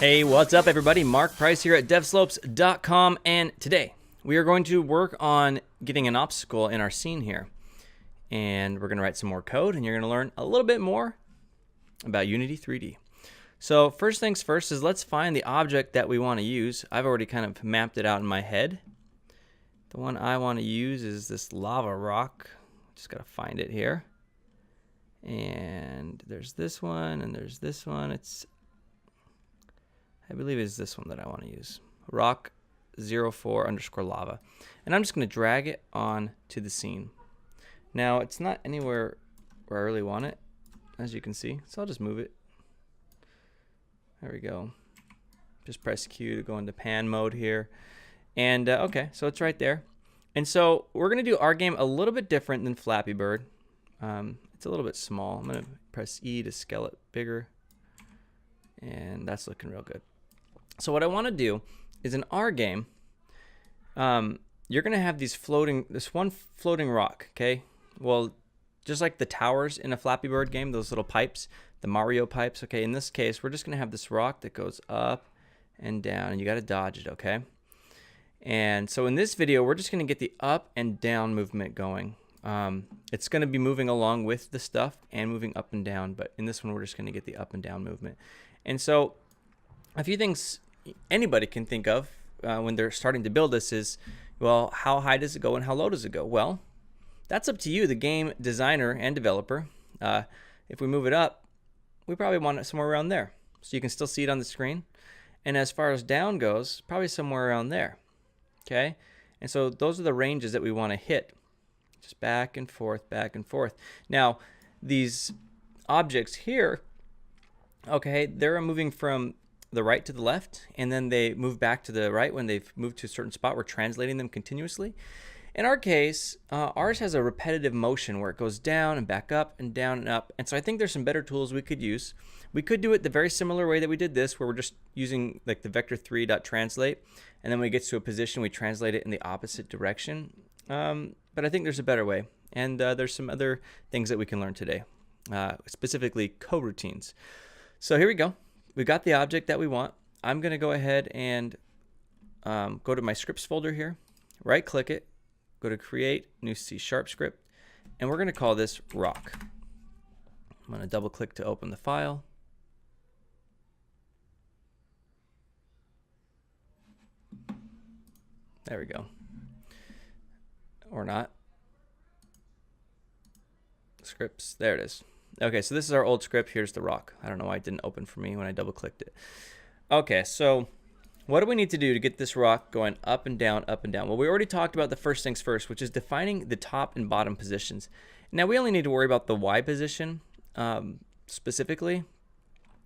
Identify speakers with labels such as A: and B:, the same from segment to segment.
A: Hey, what's up everybody? Mark Price here at devslopes.com, and today we are going to work on getting an obstacle in our scene here. And we're going to write some more code, and you're going to learn a little bit more about Unity 3D. So first things first is let's find the object that we want to use. I've already kind of mapped it out in my head. The one I want to use is this lava rock. Just got to find it here. And there's this one, and there's this one. I believe it's this one that I want to use. Rock 04 underscore lava. And I'm just going to drag it on to the scene. Now, it's not anywhere where I really want it, as you can see. So I'll just move it. There we go. Just press Q to go into pan mode here. And okay, so it's right there. And so we're going to do our game a little bit different than Flappy Bird. It's a little bit small. I'm going to press E to scale it bigger. And that's looking real good. So what I want to do is in our game, you're going to have this one floating rock, okay? Well, just like the towers in a Flappy Bird game, those little pipes, the Mario pipes, okay? In this case, we're just going to have this rock that goes up and down, and you got to dodge it, okay? And so in this video, we're just going to get the up and down movement going. It's going to be moving along with the stuff and moving up and down, but in this one, we're just going to get the up and down movement. And so a few things anybody can think of when they're starting to build this is, well, how high does it go and how low does it go? Well, that's up to you, the game designer and developer. If we move it up, we probably want it somewhere around there. So you can still see it on the screen. And as far as down goes, probably somewhere around there. Okay? And so those are the ranges that we want to hit. Just back and forth, back and forth. Now, these objects here, okay, they're moving from the right to the left, and then they move back to the right when they've moved to a certain spot. We're translating them continuously. In our case, ours has a repetitive motion where it goes down and back up and down and up. And so I think there's some better tools we could use. We could do it the very similar way that we did this, where we're just using like the vector3.translate, and then when it gets to a position, we translate it in the opposite direction. But I think there's a better way, and there's some other things that we can learn today, specifically coroutines. So here we go. We got the object that we want. I'm going to go ahead and go to my scripts folder here, right click it, go to create new C# script, and we're going to call this rock. I'm going to double click to open the file. There we go. Or not. Scripts, there it is. Okay, so this is our old script. Here's the rock. I don't know why it didn't open for me when I double clicked it. Okay, so what do we need to do to get this rock going up and down, up and down? Well, we already talked about the first things first, which is defining the top and bottom positions. Now, we only need to worry about the Y position specifically,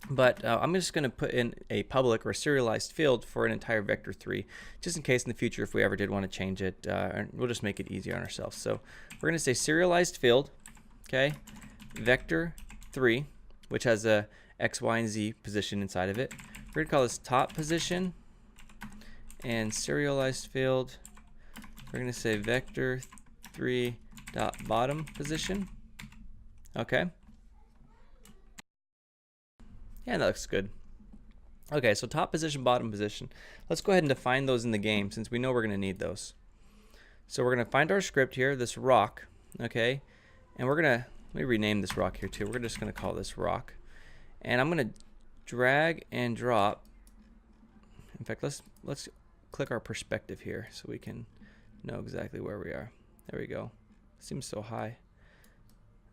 A: but I'm just going to put in a public or serialized field for an entire vector3, just in case in the future if we ever did want to change it, we'll just make it easier on ourselves. So we're going to say serialized field, okay, vector3, which has a X, Y, and Z position inside of it. We're going to call this top position, and serialized field, we're going to say vector3 dot bottom position. Okay. Yeah, that looks good. Okay, so top position, bottom position. Let's go ahead and define those in the game since we know we're going to need those. So we're going to find our script here, this rock, okay, and we're going to, let me rename this rock here too. We're just going to call this rock. And I'm going to drag and drop. In fact, let's click our perspective here so we can know exactly where we are. There we go. Seems so high.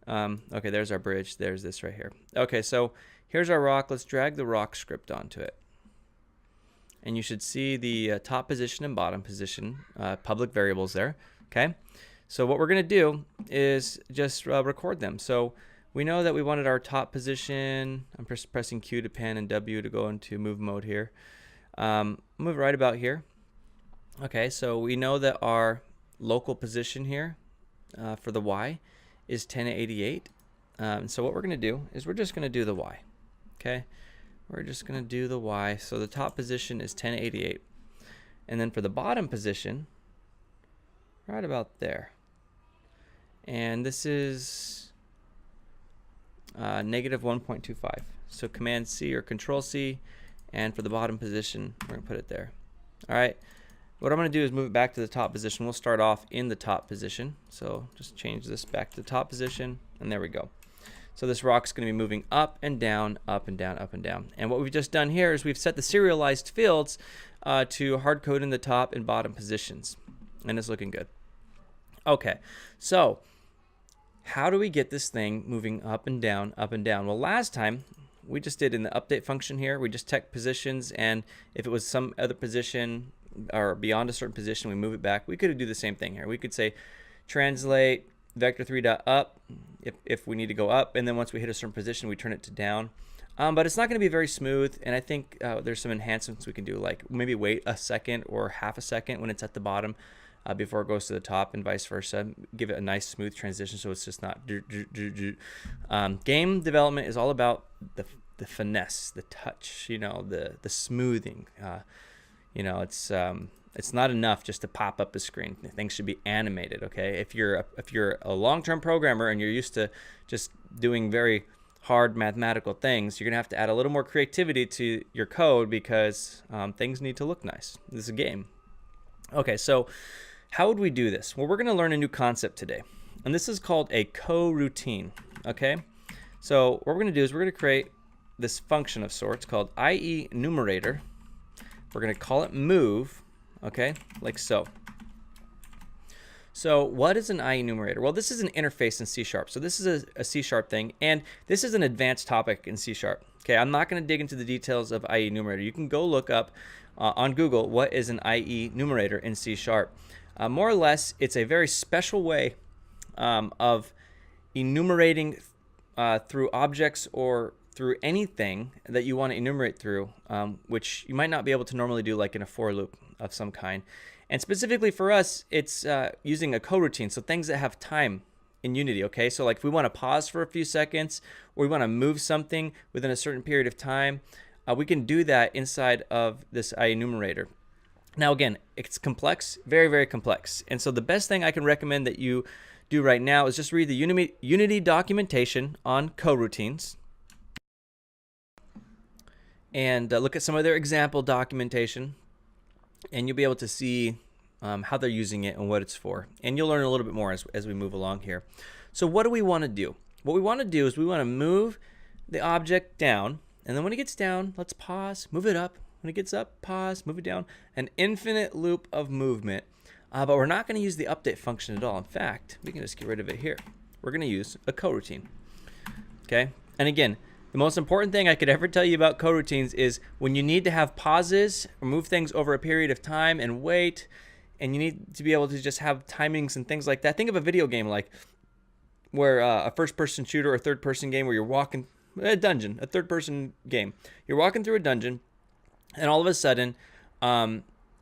A: Okay, there's our bridge. There's this right here. Okay, so here's our rock. Let's drag the rock script onto it. And you should see the top position and bottom position public variables there. Okay, so what we're going to do is just record them. So we know that we wanted our top position. I'm pressing Q to pan and W to go into move mode here. Move right about here. Okay, so we know that our local position here for the Y is 1088. So what we're going to do is we're just going to do the Y. Okay, we're just going to do the Y. So the top position is 1088. And then for the bottom position, right about there. And this is negative 1.25. So Command C or Control C, And for the bottom position, we're going to put it there. All right. What I'm going to do is move it back to the top position. We'll start off in the top position. So just change this back to the top position, and there we go. So this rock's going to be moving up and down, up and down, up and down. And what we've just done here is we've set the serialized fields to hard code in the top and bottom positions. And it's looking good. Okay, so how do we get this thing moving up and down, up and down? Well, last time we just did in the update function here, we just checked positions, and if it was some other position or beyond a certain position, we move it back. We could do the same thing here. We could say translate vector3.up if we need to go up, and then once we hit a certain position, we turn it to down. But it's not going to be very smooth, and I think there's some enhancements we can do, like maybe wait a second or half a second when it's at the bottom before it goes to the top, and vice versa. Give it a nice smooth transition so it's just not game development is all about the finesse, the touch, you know, the smoothing. You know, it's not enough just to pop up the screen. Things should be animated, okay? If you're a long-term programmer and you're used to just doing very hard mathematical things, you're gonna have to add a little more creativity to your code because things need to look nice. This is a game. Okay, so how would we do this? Well, we're gonna learn a new concept today, and this is called a coroutine, okay? So what we're gonna do is we're gonna create this function of sorts called IEnumerator. We're gonna call it move, okay, like so. So what is an IEnumerator? Well, this is an interface in C#. So this is a C# thing, and this is an advanced topic in C#. Okay, I'm not going to dig into the details of IEnumerator. You can go look up on Google what is an IEnumerator in C#. More or less, it's a very special way of enumerating through objects or through anything that you want to enumerate through, which you might not be able to normally do like in a for loop of some kind. And specifically for us, it's using a coroutine, so things that have time in Unity, okay? So like if we want to pause for a few seconds, or we want to move something within a certain period of time, we can do that inside of this IEnumerator. Now again, it's complex, very, very complex. And so the best thing I can recommend that you do right now is just read the Unity documentation on coroutines, and look at some of their example documentation, and you'll be able to see how they're using it and what it's for. And you'll learn a little bit more as we move along here. So what do we want to do? What we want to do is we want to move the object down, and then when it gets down, let's pause, move it up. When it gets up, pause, move it down. An infinite loop of movement. But we're not going to use the update function at all. In fact, we can just get rid of it here. We're going to use a coroutine. Okay? And again, the most important thing I could ever tell you about coroutines is when you need to have pauses or move things over a period of time and wait, and you need to be able to just have timings and things like that. Think of a video game like where a first-person shooter or third-person game where you're walking a dungeon, a third-person game. You're walking through a dungeon, and all of a sudden,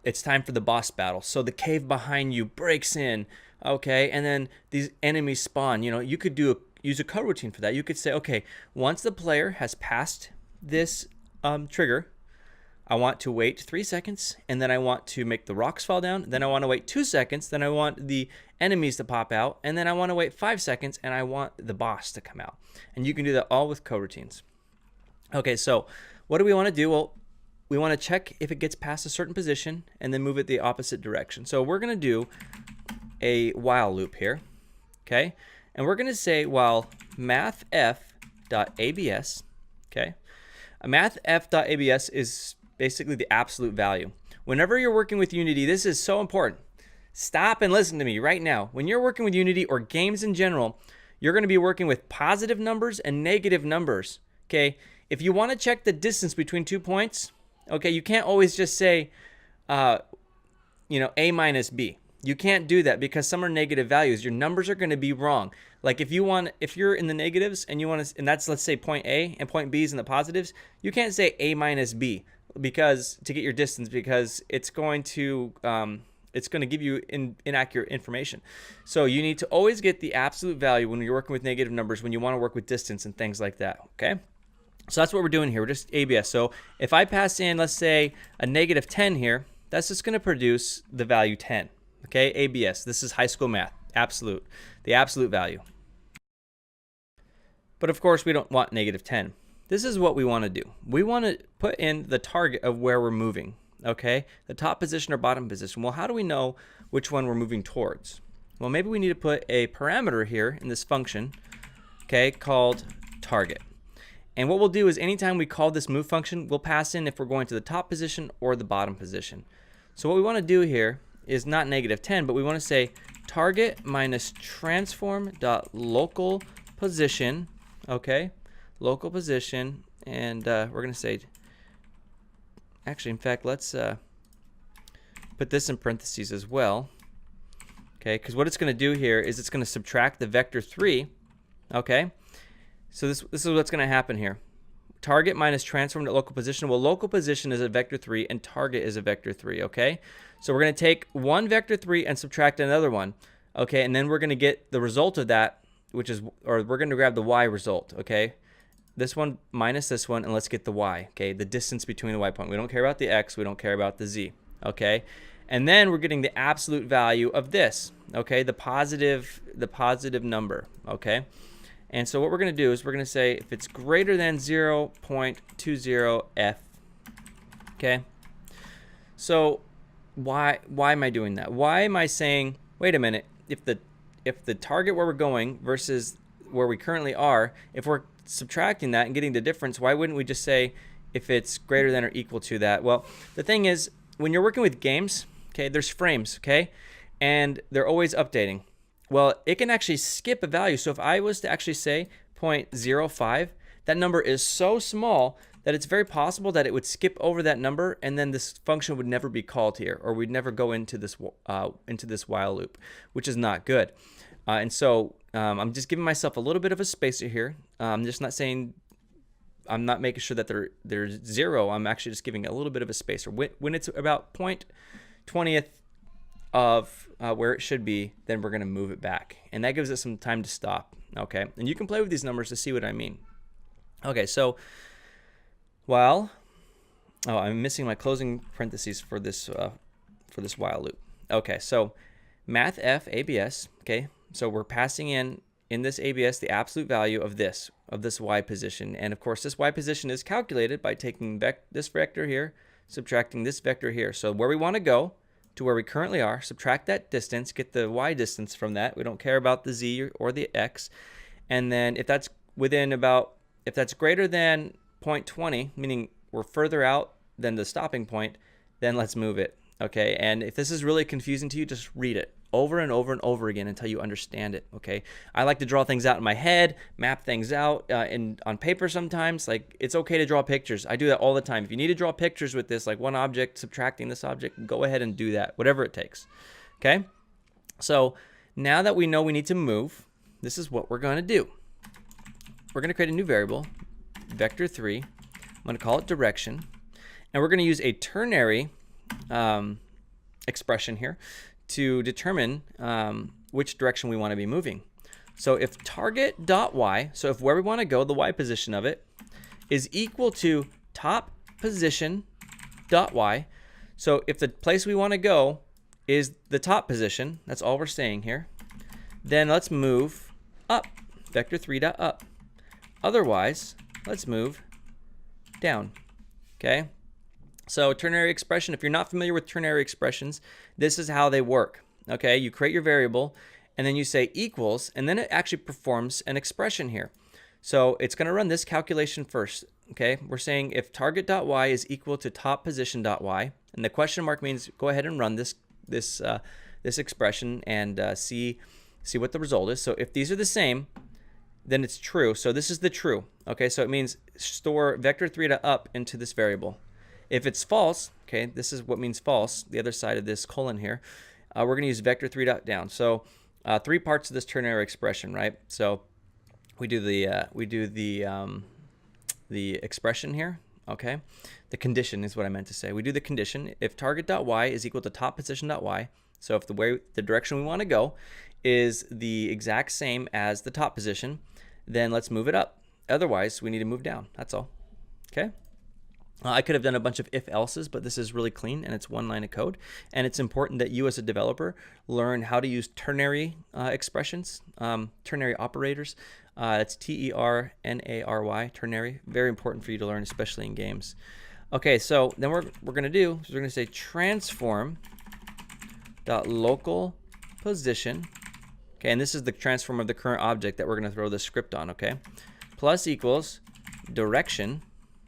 A: it's time for the boss battle. So the cave behind you breaks in, okay, and then these enemies spawn. You know, you could use a coroutine for that. You could say, okay, once the player has passed this trigger, I want to wait 3 seconds, and then I want to make the rocks fall down. Then I want to wait 2 seconds. Then I want the enemies to pop out, and then I want to wait 5 seconds, and I want the boss to come out. And you can do that all with coroutines. Okay, so what do we want to do? Well, we want to check if it gets past a certain position, and then move it the opposite direction. So we're going to do a while loop here, okay? And we're going to say while mathf.abs, okay? Mathf.abs is basically the absolute value. Whenever you're working with Unity, this is so important. Stop and listen to me right now. When you're working with Unity or games in general, you're going to be working with positive numbers and negative numbers, okay? If you want to check the distance between 2 points, okay, you can't always just say, you know, A minus B. You can't do that because some are negative values. Your numbers are going to be wrong. Like if you're in the negatives and you want to, and that's, let's say, point A and point B is in the positives, you can't say A minus B because to get your distance, because it's going to give you inaccurate information. So you need to always get the absolute value when you're working with negative numbers, when you want to work with distance and things like that, okay? So that's what we're doing here. We're just ABS. So if I pass in, let's say, a negative 10 here, that's just going to produce the value 10. Okay, ABS. This is high school math. Absolute. The absolute value. But of course, we don't want negative 10. this is what we want to do. We want to put in the target of where we're moving, okay? The top position or bottom position. Well, how do we know which one we're moving towards? Well, maybe we need to put a parameter here in this function, okay, called target. And what we'll do is anytime we call this move function, we'll pass in if we're going to the top position or the bottom position. So what we want to do here is not -10, but we want to say target minus transform dot local position, okay? Local position, and we're going to say, actually, in fact, let's put this in parentheses as well, okay? Because what it's going to do here is it's going to subtract the vector 3, okay? So this is what's going to happen here. Target minus transform to local position. Well, local position is a vector 3 and target is a vector 3, okay? So we're going to take one vector 3 and subtract another one, okay? And then we're going to get the result of that, which is, or we're going to grab the y result, okay? This one minus this one, and let's get the y, okay? The distance between the y point. We don't care about the x, we don't care about the z, okay? And then we're getting the absolute value of this, okay? The positive number, okay? And so what we're going to do is we're going to say if it's greater than 0.20f, okay? So why am I doing that? Why am I saying, wait a minute, if the target where we're going versus where we currently are, if we're subtracting that and getting the difference, why wouldn't we just say if it's greater than or equal to that? Well, the thing is, when you're working with games, okay, there's frames, okay? And they're always updating. Well, it can actually skip a value. So if I was to actually say 0.05, that number is so small that it's very possible that it would skip over that number, and then this function would never be called here, or we'd never go into this while loop, which is not good. And so I'm just giving myself a little bit of a spacer here. I'm just not saying, I'm not making sure that there's 0. I'm actually just giving a little bit of a spacer. When it's about 0.20th of where it should be, then we're going to move it back. And that gives us some time to stop, okay? And you can play with these numbers to see what I mean. Okay, so while, oh, I'm missing my closing parentheses for this while loop. Okay, so math f abs, okay? So we're passing in this abs the absolute value of this y position. And of course, this y position is calculated by taking this vector here, subtracting this vector here. So where we want to go to where we currently are, subtract that distance, get the y distance from that. We don't care about the z or the x. And then if that's greater than 0.20, meaning we're further out than the stopping point, then let's move it, okay? And if this is really confusing to you, just read it over and over and over again until you understand it, okay? I like to draw things out in my head, map things out on paper sometimes. Like, it's okay to draw pictures. I do that all the time. If you need to draw pictures with this, like one object subtracting this object, go ahead and do that, whatever it takes, okay? So now that we know we need to move, this is what we're going to do. We're going to create a new variable, vector 3. I'm going to call it direction. And we're going to use a ternary expression here to determine which direction we want to be moving. So if target.y, so if where we want to go, the y position of it, is equal to top position.y, so if the place we want to go is the top position, that's all we're saying here, then let's move up, vector 3.up. Otherwise, let's move down, okay? So ternary expression, if you're not familiar with ternary expressions, this is how they work, okay? You create your variable, and then you say equals, and then it actually performs an expression here. So it's going to run this calculation first, okay? We're saying if target.y is equal to top position.y, and the question mark means go ahead and run this expression and see what the result is. So if these are the same, then it's true. So this is the true, okay? So it means store vector 3.up into this variable. If it's false, okay, this is what means false, the other side of this colon here, we're going to use vector 3.down. So 3 parts of this ternary expression, right? So we do the expression here, okay? The condition is what I meant to say. We do the condition. If target.y is equal to top position.y, so if the direction we want to go is the exact same as the top position, then let's move it up. Otherwise, we need to move down. That's all, okay? I could have done a bunch of if-else's, but this is really clean and it's one line of code. And it's important that you as a developer learn how to use ternary expressions, ternary operators. It's T-E-R-N-A-R-Y, ternary. Very important for you to learn, especially in games. Okay, so then we're going to do, so we're going to say transform.local position. Okay, and this is the transform of the current object that we're going to throw the script on, okay? Plus equals direction,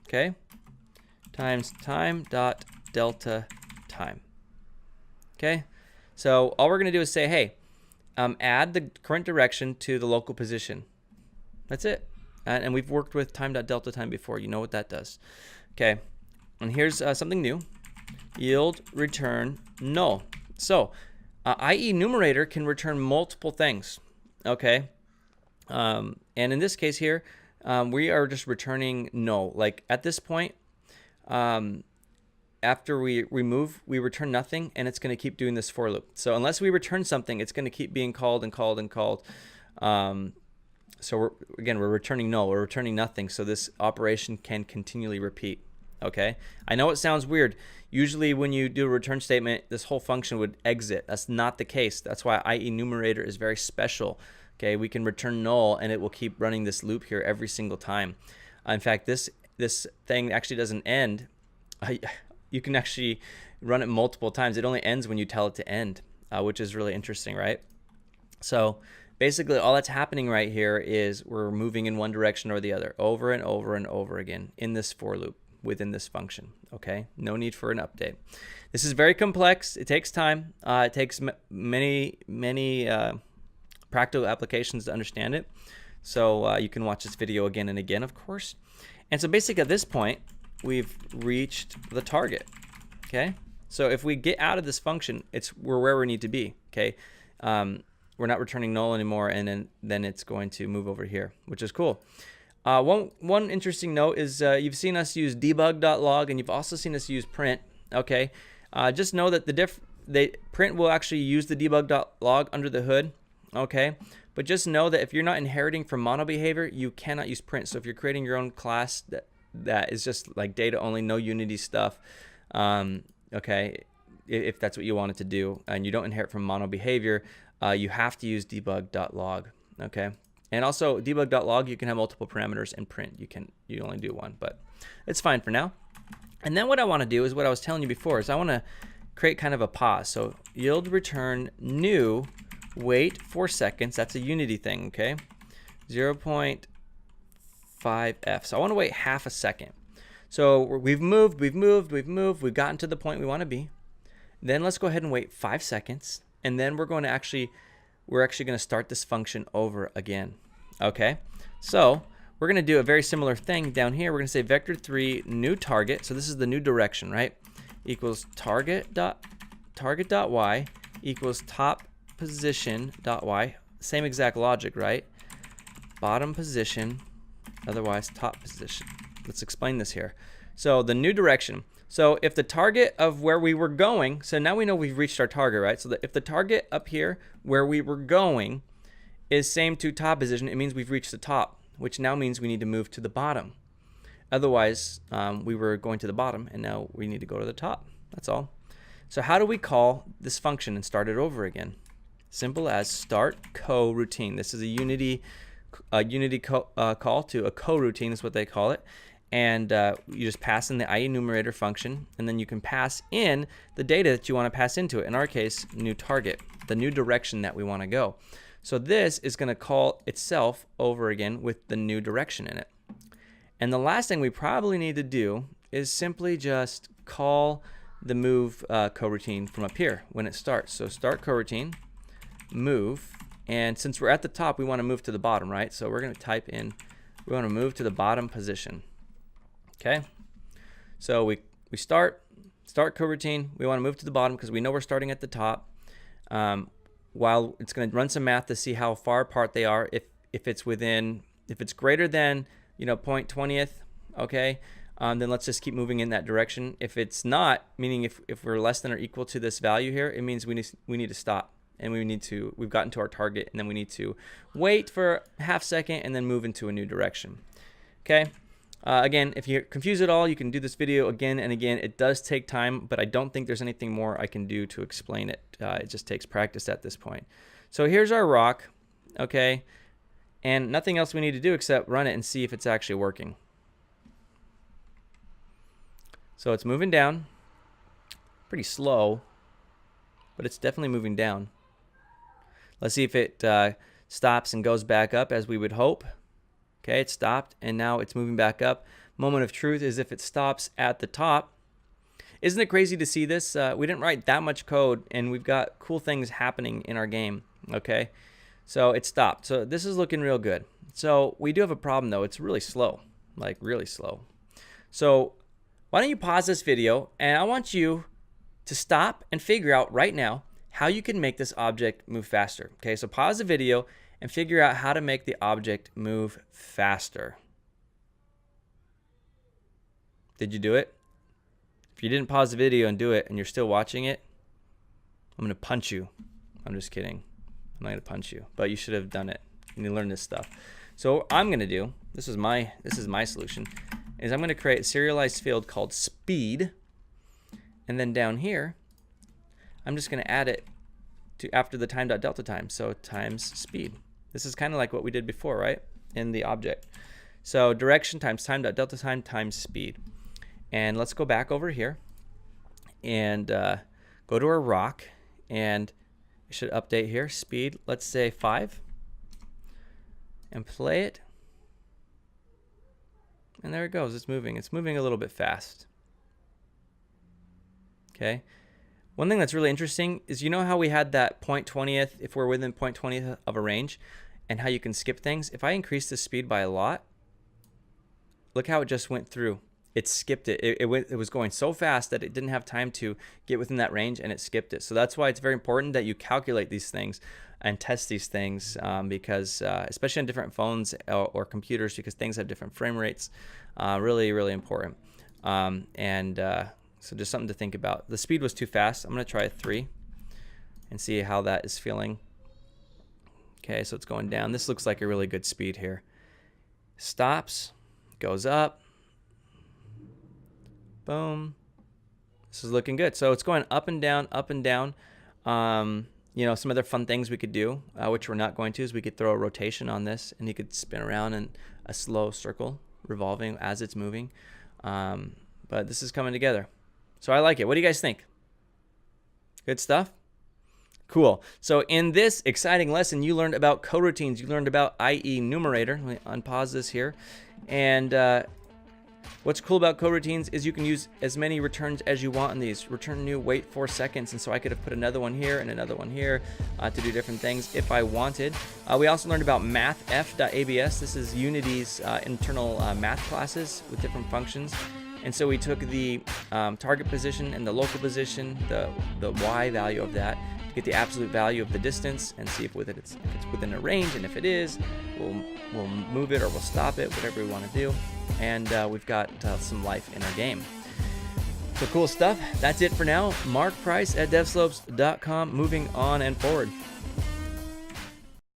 A: okay? Times time dot delta time. Okay, so all we're going to do is say, hey, add the current direction to the local position. That's it. And we've worked with time dot delta time before. You know what that does. Okay, and here's something new. Yield return null. So IE numerator can return multiple things. Okay, and in this case here, we are just returning null. Like at this point, after we remove, we return nothing, and it's going to keep doing this for loop. So unless we return something, it's going to keep being called and called and called. So we're returning null. We're returning nothing. So this operation can continually repeat. Okay. I know it sounds weird. Usually when you do a return statement, this whole function would exit. That's not the case. That's why IE numerator is very special. Okay. We can return null, and it will keep running this loop here every single time. In fact, this thing actually doesn't end. You can actually run it multiple times. It only ends when you tell it to end, which is really interesting, right? So basically all that's happening right here is we're moving in one direction or the other over and over and over again in this for loop within this function. Okay, no need for an update. This is very complex. It takes time. It takes many practical applications to understand it. So you can watch this video again and again, of course. And so basically at this point, we've reached the target. Okay, so if we get out of this function, we're where we need to be. Okay, we're not returning null anymore, and then it's going to move over here, which is cool. One interesting note is you've seen us use debug.log, and you've also seen us use print. Okay, just know that print will actually use the debug.log under the hood. Okay, but just know that if you're not inheriting from mono behavior, you cannot use print. So if you're creating your own class that is just like data only, no Unity stuff, okay, if that's what you wanted to do, and you don't inherit from mono behavior, you have to use debug.log. Okay, and also debug.log, you can have multiple parameters, and print you only do one, but it's fine for now. And then what I want to do is what I was telling you before, is I want to create kind of a pause. So yield return new, wait 4 seconds. That's a Unity thing. Okay, 0.5f. So I want to wait half a second. So we've moved, we've gotten to the point we want to be. Then let's go ahead and wait 5 seconds, and then we're actually going to start this function over again. Okay, so we're going to do a very similar thing down here. We're going to say vector3 new target. So this is the new direction, right? Equals target.y equals top position.y. Same exact logic, right? Bottom position, otherwise top position. Let's explain this here. So the new direction. So if the target of where we were going, so now we know we've reached our target, right? So that if the target up here where we were going is same to top position, it means we've reached the top, which now means we need to move to the bottom. Otherwise, we were going to the bottom, and now we need to go to the top. That's all. So how do we call this function and start it over again? Simple as start coroutine. This is a Unity call to a coroutine is what they call it. And you just pass in the IE numerator function, and then you can pass in the data that you want to pass into it. In our case, new target, the new direction that we want to go. So this is going to call itself over again with the new direction in it. And the last thing we probably need to do is simply just call the move coroutine from up here when it starts. So start coroutine, move, and since we're at the top, we want to move to the bottom, right? So we're going to type in, we want to move to the bottom position. Okay, so we start coroutine. We want to move to the bottom because we know we're starting at the top. While it's going to run some math to see how far apart they are. If it's greater than 0.20th, okay, then let's just keep moving in that direction. If it's not, meaning if we're less than or equal to this value here, it means we need to stop, and we've gotten to our target, and then we need to wait for a half second and then move into a new direction. Okay. Again, if you're confused at all, you can do this video again and again. It does take time, but I don't think there's anything more I can do to explain it. It just takes practice at this point. So here's our rock, okay? And nothing else we need to do except run it and see if it's actually working. So it's moving down. Pretty slow, but it's definitely moving down. Let's see if it stops and goes back up as we would hope. Okay, it stopped, and now it's moving back up. Moment of truth is if it stops at the top. Isn't it crazy to see this? We didn't write that much code, and we've got cool things happening in our game, okay? So it stopped. So this is looking real good. So we do have a problem, though. It's really slow, like really slow. So why don't you pause this video, and I want you to stop and figure out right now how you can make this object move faster. Okay, so pause the video and figure out how to make the object move faster. Did you do it? If you didn't pause the video and do it and you're still watching it, I'm gonna punch you. I'm just kidding. I'm not gonna punch you, but you should have done it. You need to learn this stuff. So what I'm gonna do, this is my solution, is I'm gonna create a serialized field called speed, and then down here, I'm just gonna add it to after the time.delta time, so times speed. This is kind of like what we did before, right? In the object. So direction times time.delta time times speed. And let's go back over here and go to our rock, and it should update here. Speed, let's say 5, and play it. And there it goes. It's moving. It's moving a little bit fast. Okay. One thing that's really interesting is, you know how we had that 0.20th if we're within 0.20th of a range, and how you can skip things? If I increase the speed by a lot, look how it just went through. It skipped it. It was going so fast that it didn't have time to get within that range, and it skipped it. So that's why it's very important that you calculate these things and test these things, because especially on different phones or computers, because things have different frame rates. Really, really important. So just something to think about. The speed was too fast. I'm going to try a 3 and see how that is feeling. Okay, so it's going down. This looks like a really good speed here. Stops, goes up. Boom. This is looking good. So it's going up and down, up and down. You know, some other fun things we could do, which we're not going to, is we could throw a rotation on this, and you could spin around in a slow circle, revolving as it's moving. But this is coming together. So I like it. What do you guys think? Good stuff? Cool. So in this exciting lesson, you learned about coroutines. You learned about IE numerator. Let me unpause this here. And what's cool about coroutines is you can use as many returns as you want in these. Return new, wait 4 seconds. And so I could have put another one here and another one here to do different things if I wanted. We also learned about mathf.abs. This is Unity's internal math classes with different functions. And so we took the target position and the local position, the y value of that, to get the absolute value of the distance and see if it's within a range. And if it is, we'll move it or we'll stop it, whatever we want to do. And we've got some life in our game. So cool stuff. That's it for now. Mark Price at devslopes.com. Moving on and forward.